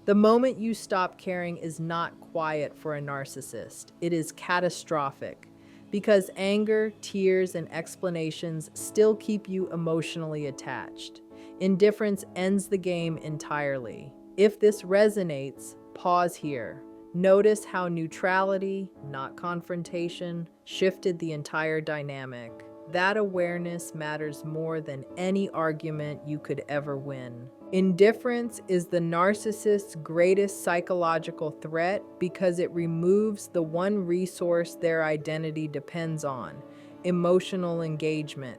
The moment you stop caring is not quiet for a narcissist. It is catastrophic because anger, tears, and explanations still keep you emotionally attached. Indifference ends the game entirely. If this resonates, pause here. Notice how neutrality, not confrontation, shifted the entire dynamic. That awareness matters more than any argument you could ever win. Indifference is the narcissist's greatest psychological threat because it removes the one resource their identity depends on: emotional engagement.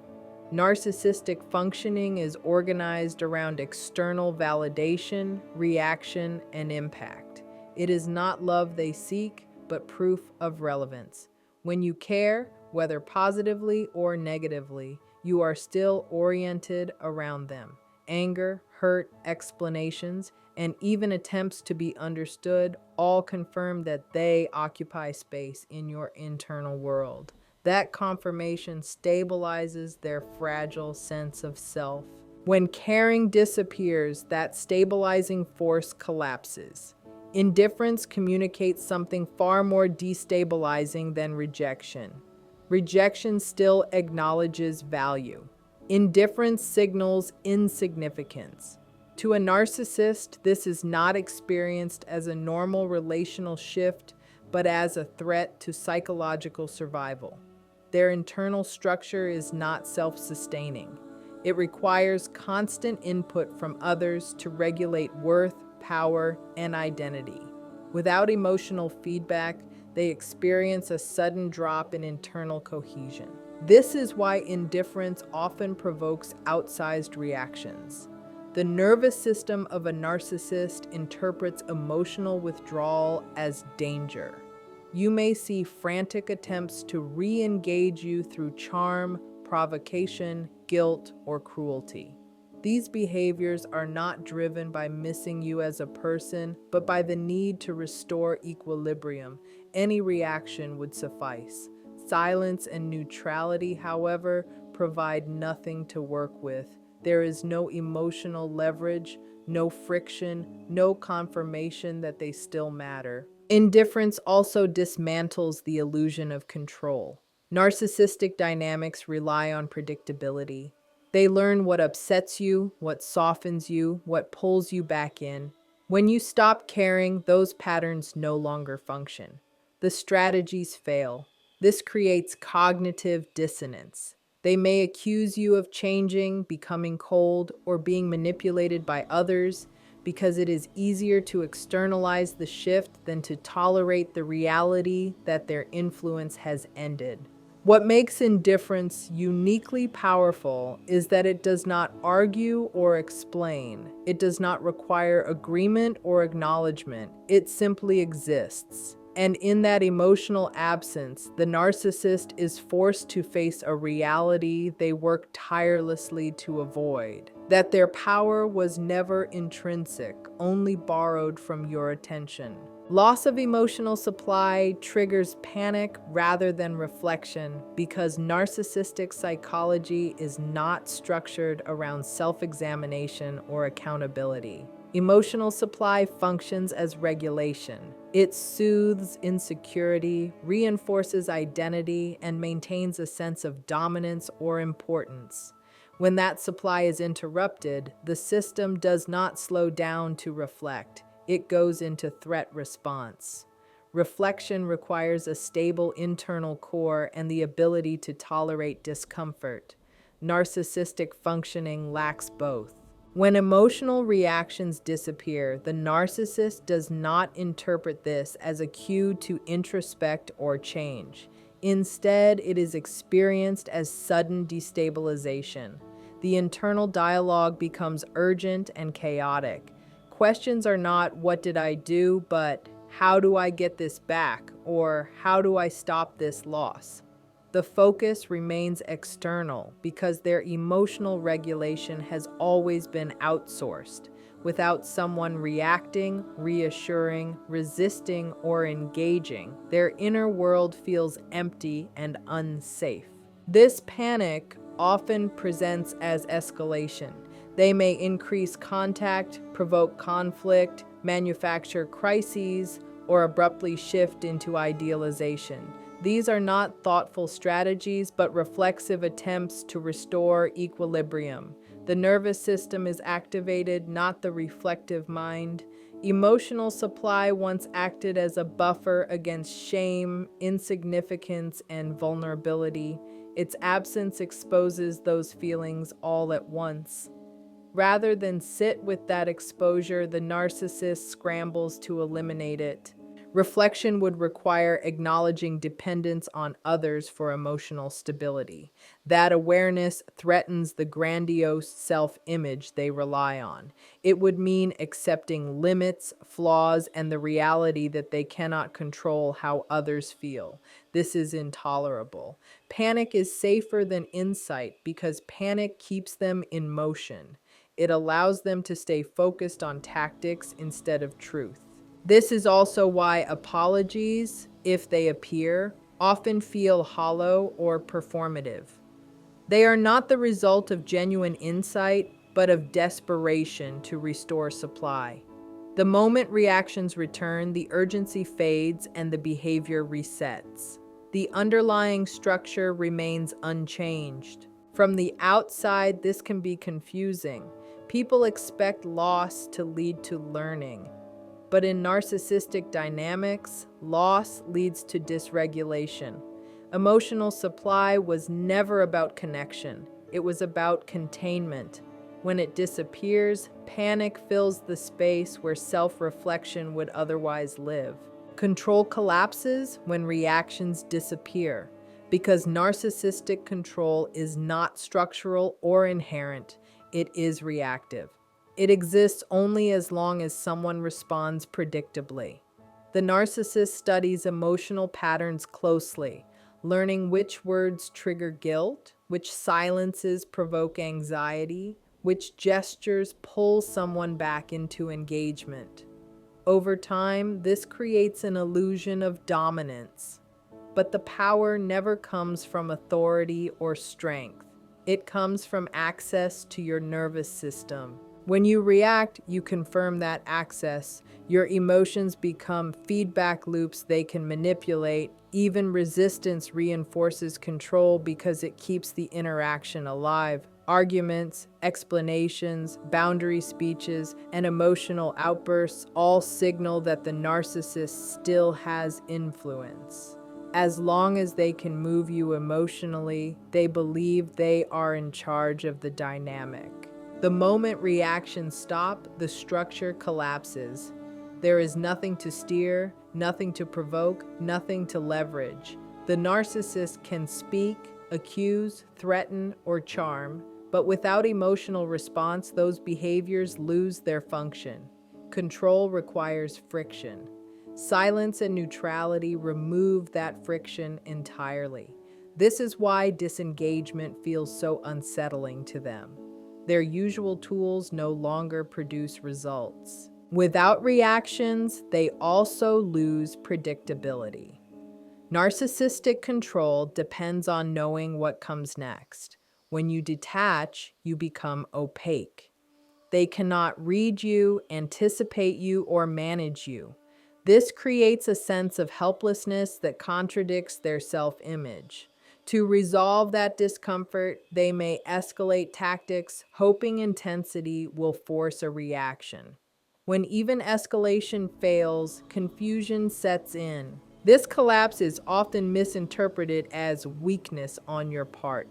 Narcissistic functioning is organized around external validation, reaction, and impact. It is not love they seek, but proof of relevance. When you care, whether positively or negatively, you are still oriented around them. Anger, hurt, explanations, and even attempts to be understood all confirm that they occupy space in your internal world. That confirmation stabilizes their fragile sense of self. When caring disappears, that stabilizing force collapses. Indifference communicates something far more destabilizing than rejection. Rejection still acknowledges value. Indifference signals insignificance. To a narcissist, this is not experienced as a normal relational shift, but as a threat to psychological survival. Their internal structure is not self-sustaining. It requires constant input from others to regulate worth, power, and identity. Without emotional feedback, they experience a sudden drop in internal cohesion. This is why indifference often provokes outsized reactions. The nervous system of a narcissist interprets emotional withdrawal as danger. You may see frantic attempts to re-engage you through charm, provocation, guilt, or cruelty. These behaviors are not driven by missing you as a person, but by the need to restore equilibrium. Any reaction would suffice. Silence and neutrality, however, provide nothing to work with. There is no emotional leverage, no friction, no confirmation that they still matter. Indifference also dismantles the illusion of control. Narcissistic dynamics rely on predictability. They learn what upsets you, what softens you, what pulls you back in. When you stop caring, those patterns no longer function. The strategies fail. This creates cognitive dissonance. They may accuse you of changing, becoming cold, or being manipulated by others because it is easier to externalize the shift than to tolerate the reality that their influence has ended. What makes indifference uniquely powerful is that it does not argue or explain. It does not require agreement or acknowledgement. It simply exists. And in that emotional absence, the narcissist is forced to face a reality they work tirelessly to avoid: that their power was never intrinsic, only borrowed from your attention. Loss of emotional supply triggers panic rather than reflection because narcissistic psychology is not structured around self-examination or accountability. Emotional supply functions as regulation. It soothes insecurity, reinforces identity, and maintains a sense of dominance or importance. When that supply is interrupted, the system does not slow down to reflect. It goes into threat response. Reflection requires a stable internal core and the ability to tolerate discomfort. Narcissistic functioning lacks both. When emotional reactions disappear, the narcissist does not interpret this as a cue to introspect or change. Instead, it is experienced as sudden destabilization. The internal dialogue becomes urgent and chaotic. Questions are not "what did I do?" but "how do I get this back?" or "how do I stop this loss?" The focus remains external because their emotional regulation has always been outsourced. Without someone reacting, reassuring, resisting, or engaging, their inner world feels empty and unsafe. This panic often presents as escalation. They may increase contact, provoke conflict, manufacture crises, or abruptly shift into idealization. These are not thoughtful strategies, but reflexive attempts to restore equilibrium. The nervous system is activated, not the reflective mind. Emotional supply once acted as a buffer against shame, insignificance, and vulnerability. Its absence exposes those feelings all at once. Rather than sit with that exposure, the narcissist scrambles to eliminate it. Reflection would require acknowledging dependence on others for emotional stability. That awareness threatens the grandiose self-image they rely on. It would mean accepting limits, flaws, and the reality that they cannot control how others feel. This is intolerable. Panic is safer than insight because panic keeps them in motion. It allows them to stay focused on tactics instead of truth. This is also why apologies, if they appear, often feel hollow or performative. They are not the result of genuine insight, but of desperation to restore supply. The moment reactions return, the urgency fades and the behavior resets. The underlying structure remains unchanged. From the outside, this can be confusing. People expect loss to lead to learning. But in narcissistic dynamics, loss leads to dysregulation. Emotional supply was never about connection. It was about containment. When it disappears, panic fills the space where self-reflection would otherwise live. Control collapses when reactions disappear, because narcissistic control is not structural or inherent. It is reactive. It exists only as long as someone responds predictably. The narcissist studies emotional patterns closely, learning which words trigger guilt, which silences provoke anxiety, which gestures pull someone back into engagement. Over time, this creates an illusion of dominance. But the power never comes from authority or strength. It comes from access to your nervous system. When you react, you confirm that access. Your emotions become feedback loops they can manipulate. Even resistance reinforces control because it keeps the interaction alive. Arguments, explanations, boundary speeches, and emotional outbursts all signal that the narcissist still has influence. As long as they can move you emotionally, they believe they are in charge of the dynamic. The moment reactions stop, the structure collapses. There is nothing to steer, nothing to provoke, nothing to leverage. The narcissist can speak, accuse, threaten, or charm, but without emotional response, those behaviors lose their function. Control requires friction. Silence and neutrality remove that friction entirely. This is why disengagement feels so unsettling to them. Their usual tools no longer produce results. Without reactions, they also lose predictability. Narcissistic control depends on knowing what comes next. When you detach, you become opaque. They cannot read you, anticipate you, or manage you. This creates a sense of helplessness that contradicts their self-image. To resolve that discomfort, they may escalate tactics, hoping intensity will force a reaction. When even escalation fails, confusion sets in. This collapse is often misinterpreted as weakness on your part.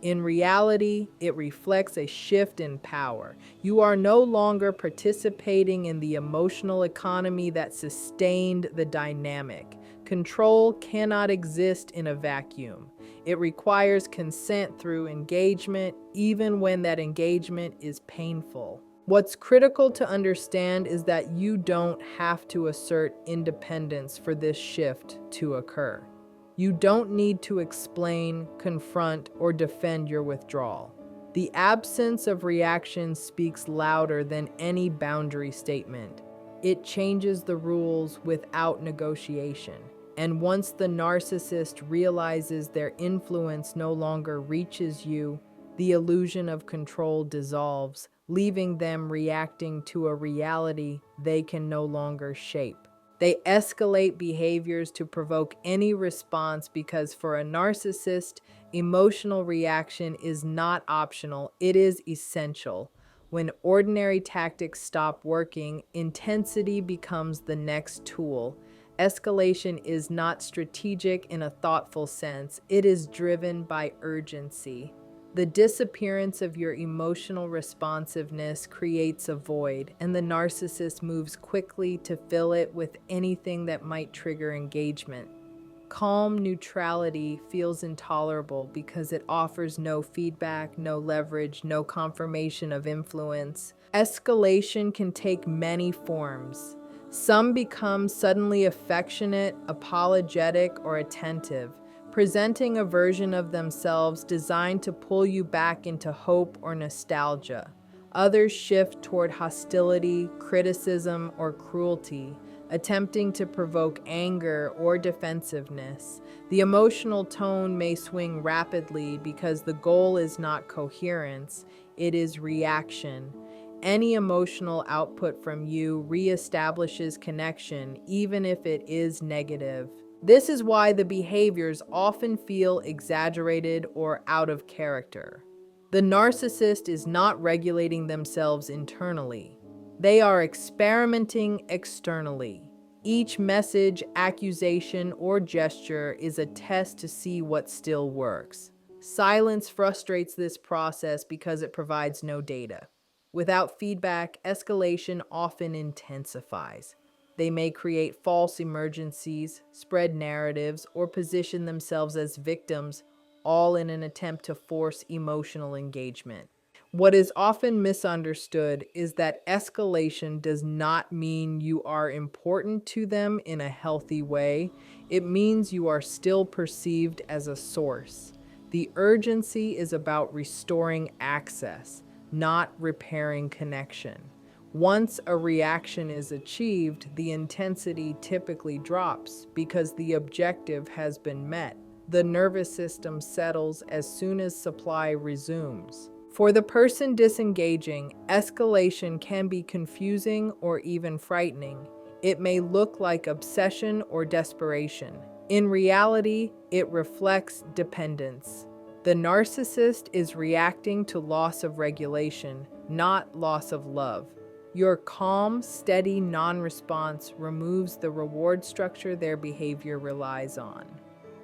In reality, it reflects a shift in power. You are no longer participating in the emotional economy that sustained the dynamic. Control cannot exist in a vacuum. It requires consent through engagement, even when that engagement is painful. What's critical to understand is that you don't have to assert independence for this shift to occur. You don't need to explain, confront, or defend your withdrawal. The absence of reaction speaks louder than any boundary statement. It changes the rules without negotiation. And once the narcissist realizes their influence no longer reaches you, the illusion of control dissolves, leaving them reacting to a reality they can no longer shape. They escalate behaviors to provoke any response because for a narcissist, emotional reaction is not optional, it is essential. When ordinary tactics stop working, intensity becomes the next tool. Escalation is not strategic in a thoughtful sense, it is driven by urgency. The disappearance of your emotional responsiveness creates a void, and the narcissist moves quickly to fill it with anything that might trigger engagement. Calm neutrality feels intolerable because it offers no feedback, no leverage, no confirmation of influence. Escalation can take many forms. Some become suddenly affectionate, apologetic, or attentive, presenting a version of themselves designed to pull you back into hope or nostalgia. Others shift toward hostility, criticism, or cruelty, attempting to provoke anger or defensiveness. The emotional tone may swing rapidly because the goal is not coherence, it is reaction. Any emotional output from you reestablishes connection, even if it is negative. This is why the behaviors often feel exaggerated or out of character. The narcissist is not regulating themselves internally. They are experimenting externally. Each message, accusation, or gesture is a test to see what still works. Silence frustrates this process because it provides no data. Without feedback, escalation often intensifies. They may create false emergencies, spread narratives, or position themselves as victims, all in an attempt to force emotional engagement. What is often misunderstood is that escalation does not mean you are important to them in a healthy way. It means you are still perceived as a source. The urgency is about restoring access, not repairing connection. Once a reaction is achieved, the intensity typically drops because the objective has been met. The nervous system settles as soon as supply resumes. For the person disengaging, escalation can be confusing or even frightening. It may look like obsession or desperation. In reality, it reflects dependence. The narcissist is reacting to loss of regulation, not loss of love. Your calm, steady non-response removes the reward structure their behavior relies on.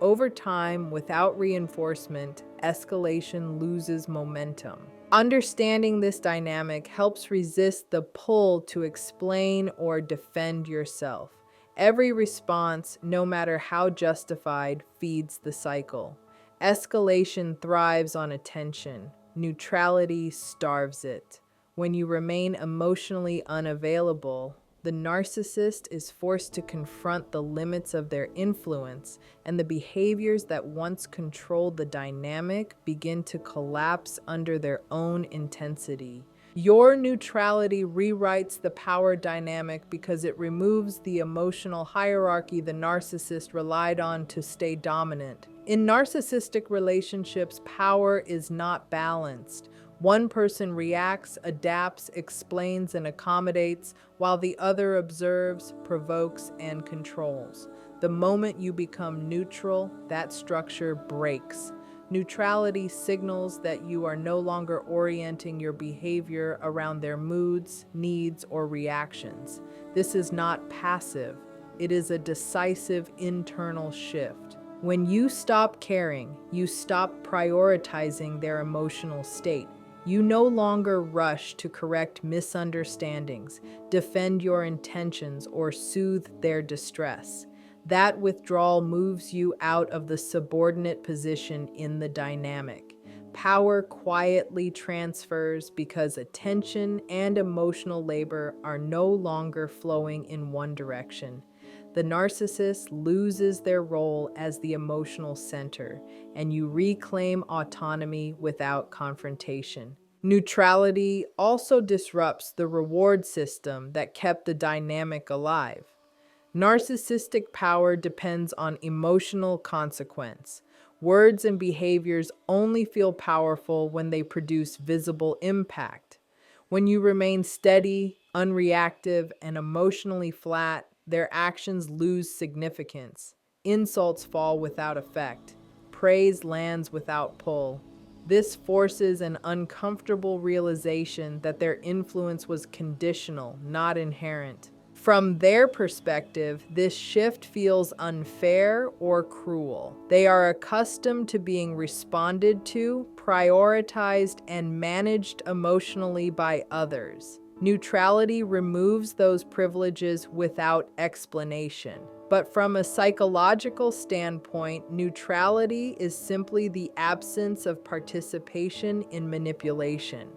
Over time, without reinforcement, escalation loses momentum. Understanding this dynamic helps resist the pull to explain or defend yourself. Every response, no matter how justified, feeds the cycle. Escalation thrives on attention. Neutrality starves it. When you remain emotionally unavailable, the narcissist is forced to confront the limits of their influence, and the behaviors that once controlled the dynamic begin to collapse under their own intensity. Your neutrality rewrites the power dynamic because it removes the emotional hierarchy the narcissist relied on to stay dominant. In narcissistic relationships, power is not balanced. One person reacts, adapts, explains, and accommodates, while the other observes, provokes, and controls. The moment you become neutral, that structure breaks. Neutrality signals that you are no longer orienting your behavior around their moods, needs, or reactions. This is not passive. It is a decisive internal shift. When you stop caring, you stop prioritizing their emotional state. You no longer rush to correct misunderstandings, defend your intentions, or soothe their distress. That withdrawal moves you out of the subordinate position in the dynamic. Power quietly transfers because attention and emotional labor are no longer flowing in one direction. The narcissist loses their role as the emotional center, and you reclaim autonomy without confrontation. Neutrality also disrupts the reward system that kept the dynamic alive. Narcissistic power depends on emotional consequence. Words and behaviors only feel powerful when they produce visible impact. When you remain steady, unreactive, and emotionally flat, their actions lose significance. Insults fall without effect. Praise lands without pull. This forces an uncomfortable realization that their influence was conditional, not inherent. From their perspective, this shift feels unfair or cruel. They are accustomed to being responded to, prioritized, and managed emotionally by others. Neutrality removes those privileges without explanation. But from a psychological standpoint, neutrality is simply the absence of participation in manipulation.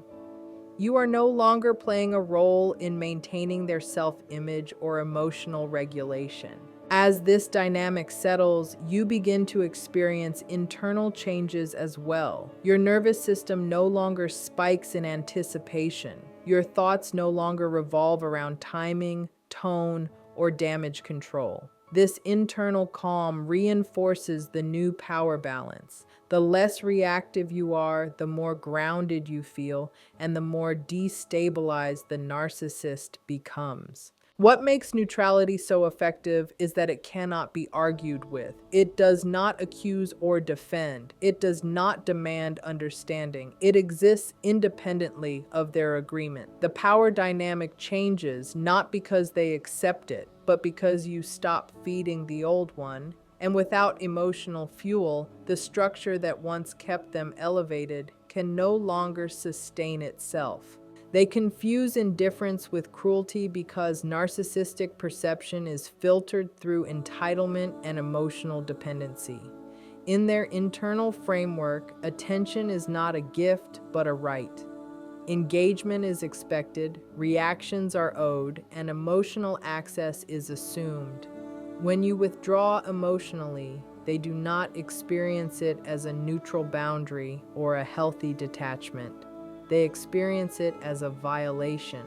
You are no longer playing a role in maintaining their self-image or emotional regulation. As this dynamic settles, you begin to experience internal changes as well. Your nervous system no longer spikes in anticipation. Your thoughts no longer revolve around timing, tone, or damage control. This internal calm reinforces the new power balance. The less reactive you are, the more grounded you feel, and the more destabilized the narcissist becomes. What makes neutrality so effective is that it cannot be argued with. It does not accuse or defend. It does not demand understanding. It exists independently of their agreement. The power dynamic changes not because they accept it, but because you stop feeding the old one. And without emotional fuel, the structure that once kept them elevated can no longer sustain itself. They confuse indifference with cruelty because narcissistic perception is filtered through entitlement and emotional dependency. In their internal framework, attention is not a gift but a right. Engagement is expected, reactions are owed, and emotional access is assumed. When you withdraw emotionally, they do not experience it as a neutral boundary or a healthy detachment. They experience it as a violation.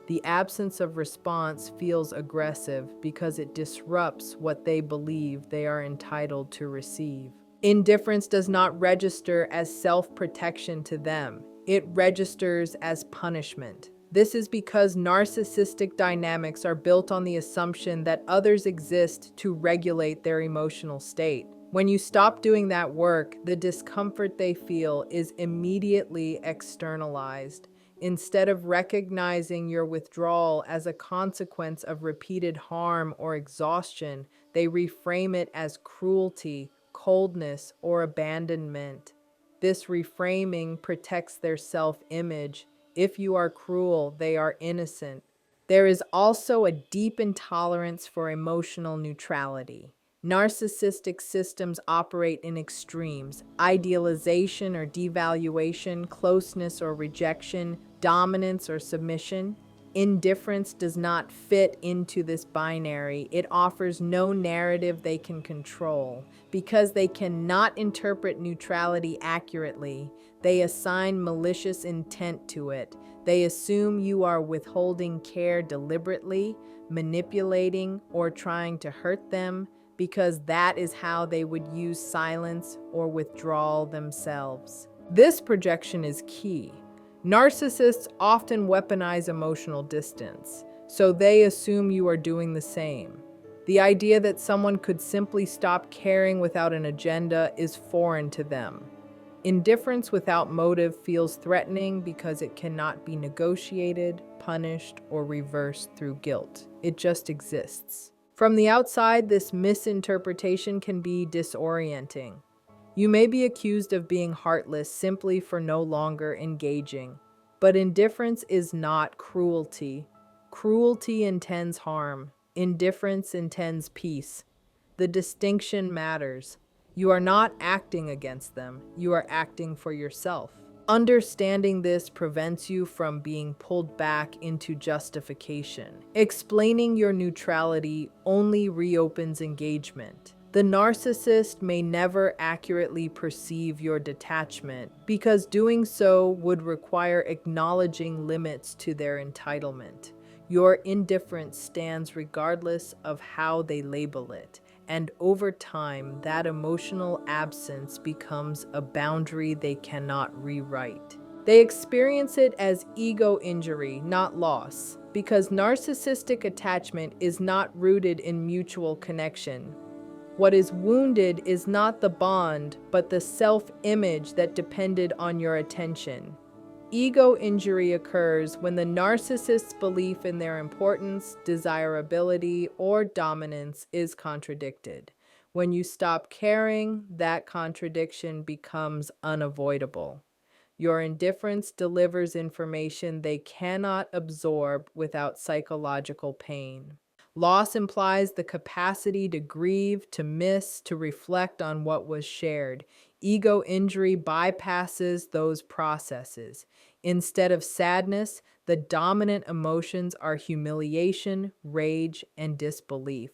The absence of response feels aggressive because it disrupts what they believe they are entitled to receive. Indifference does not register as self-protection to them. It registers as punishment. This is because narcissistic dynamics are built on the assumption that others exist to regulate their emotional state. When you stop doing that work, the discomfort they feel is immediately externalized. Instead of recognizing your withdrawal as a consequence of repeated harm or exhaustion, they reframe it as cruelty, coldness, or abandonment. This reframing protects their self-image. If you are cruel, they are innocent. There is also a deep intolerance for emotional neutrality. Narcissistic systems operate in extremes: idealization or devaluation, closeness or rejection, dominance or submission. Indifference does not fit into this binary. It offers no narrative they can control. Because they cannot interpret neutrality accurately, they assign malicious intent to it. They assume you are withholding care deliberately, manipulating, or trying to hurt them, because that is how they would use silence or withdrawal themselves. This projection is key. Narcissists often weaponize emotional distance, so they assume you are doing the same. The idea that someone could simply stop caring without an agenda is foreign to them. Indifference without motive feels threatening because it cannot be negotiated, punished, or reversed through guilt. It just exists. From the outside, this misinterpretation can be disorienting. You may be accused of being heartless simply for no longer engaging. But indifference is not cruelty. Cruelty intends harm. Indifference intends peace. The distinction matters. You are not acting against them. You are acting for yourself. Understanding this prevents you from being pulled back into justification. Explaining your neutrality only reopens engagement. The narcissist may never accurately perceive your detachment because doing so would require acknowledging limits to their entitlement. Your indifference stands regardless of how they label it, And over time, that emotional absence becomes a boundary they cannot rewrite. They experience it as ego injury, not loss, because narcissistic attachment is not rooted in mutual connection. What is wounded is not the bond, but the self-image that depended on your attention. Ego injury occurs when the narcissist's belief in their importance, desirability, or dominance is contradicted. When you stop caring, that contradiction becomes unavoidable. Your indifference delivers information they cannot absorb without psychological pain. Loss implies the capacity to grieve, to miss, to reflect on what was shared. Ego injury bypasses those processes. Instead of sadness, the dominant emotions are humiliation, rage, and disbelief.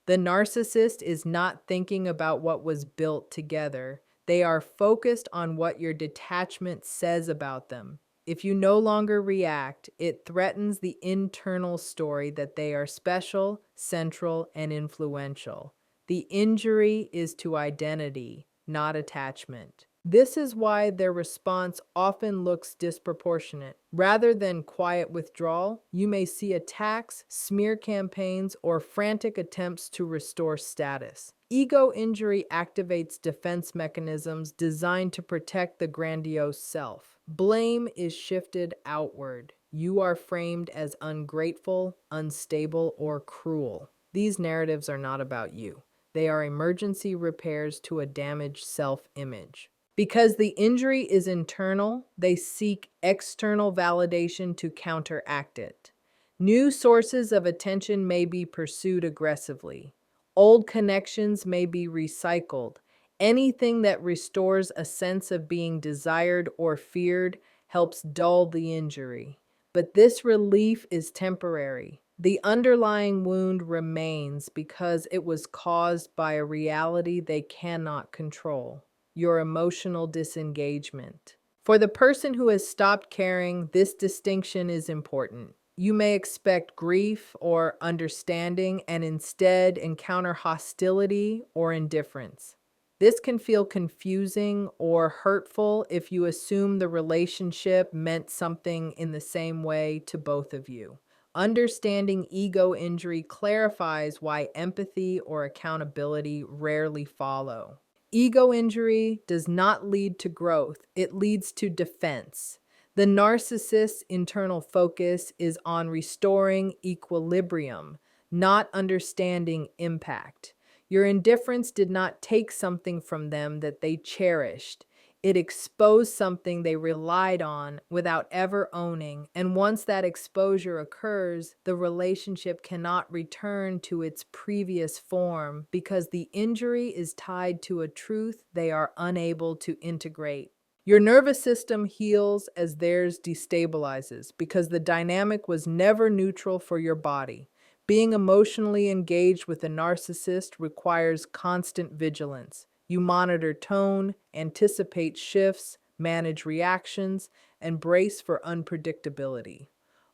The narcissist is not thinking about what was built together. They are focused on what your detachment says about them. If you no longer react, it threatens the internal story that they are special, central, and influential. The injury is to identity, not attachment. This is why their response often looks disproportionate. Rather than quiet withdrawal, you may see attacks, smear campaigns, or frantic attempts to restore status. Ego injury activates defense mechanisms designed to protect the grandiose self. Blame is shifted outward. You are framed as ungrateful, unstable, or cruel. These narratives are not about you. They are emergency repairs to a damaged self-image. Because the injury is internal, they seek external validation to counteract it. New sources of attention may be pursued aggressively. Old connections may be recycled. Anything that restores a sense of being desired or feared helps dull the injury. But this relief is temporary. The underlying wound remains because it was caused by a reality they cannot control: your emotional disengagement. For the person who has stopped caring, this distinction is important. You may expect grief or understanding and instead encounter hostility or indifference. This can feel confusing or hurtful if you assume the relationship meant something in the same way to both of you. Understanding ego injury clarifies why empathy or accountability rarely follow. Ego injury does not lead to growth, it leads to defense. The narcissist's internal focus is on restoring equilibrium, not understanding impact. Your indifference did not take something from them that they cherished. It exposed something they relied on without ever owning, and once that exposure occurs, the relationship cannot return to its previous form because the injury is tied to a truth they are unable to integrate. Your nervous system heals as theirs destabilizes because the dynamic was never neutral for your body. Being emotionally engaged with a narcissist requires constant vigilance. You monitor tone, anticipate shifts, manage reactions, and brace for unpredictability.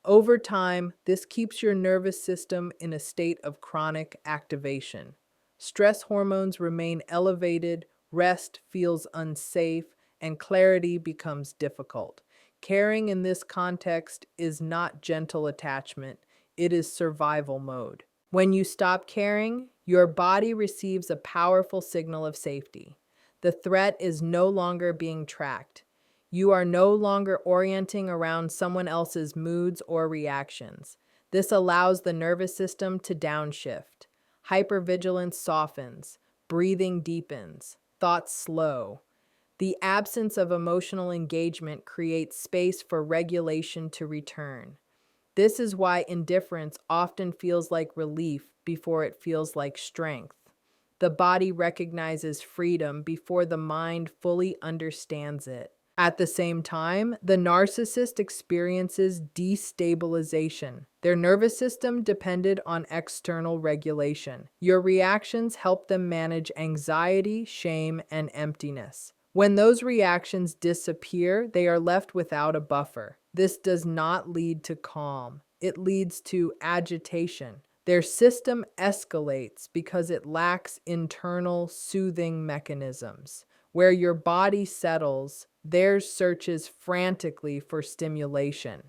Over time, this keeps your nervous system in a state of chronic activation. Stress hormones remain elevated, rest feels unsafe, and clarity becomes difficult. Caring in this context is not gentle attachment, it is survival mode. When you stop caring, your body receives a powerful signal of safety. The threat is no longer being tracked. You are no longer orienting around someone else's moods or reactions. This allows the nervous system to downshift. Hypervigilance softens, breathing deepens, thoughts slow. The absence of emotional engagement creates space for regulation to return. This is why indifference often feels like relief before it feels like strength. The body recognizes freedom before the mind fully understands it. At the same time, the narcissist experiences destabilization. Their nervous system depended on external regulation. Your reactions help them manage anxiety, shame, and emptiness. When those reactions disappear, they are left without a buffer. This does not lead to calm. It leads to agitation. Their system escalates because it lacks internal soothing mechanisms. Where your body settles, theirs searches frantically for stimulation.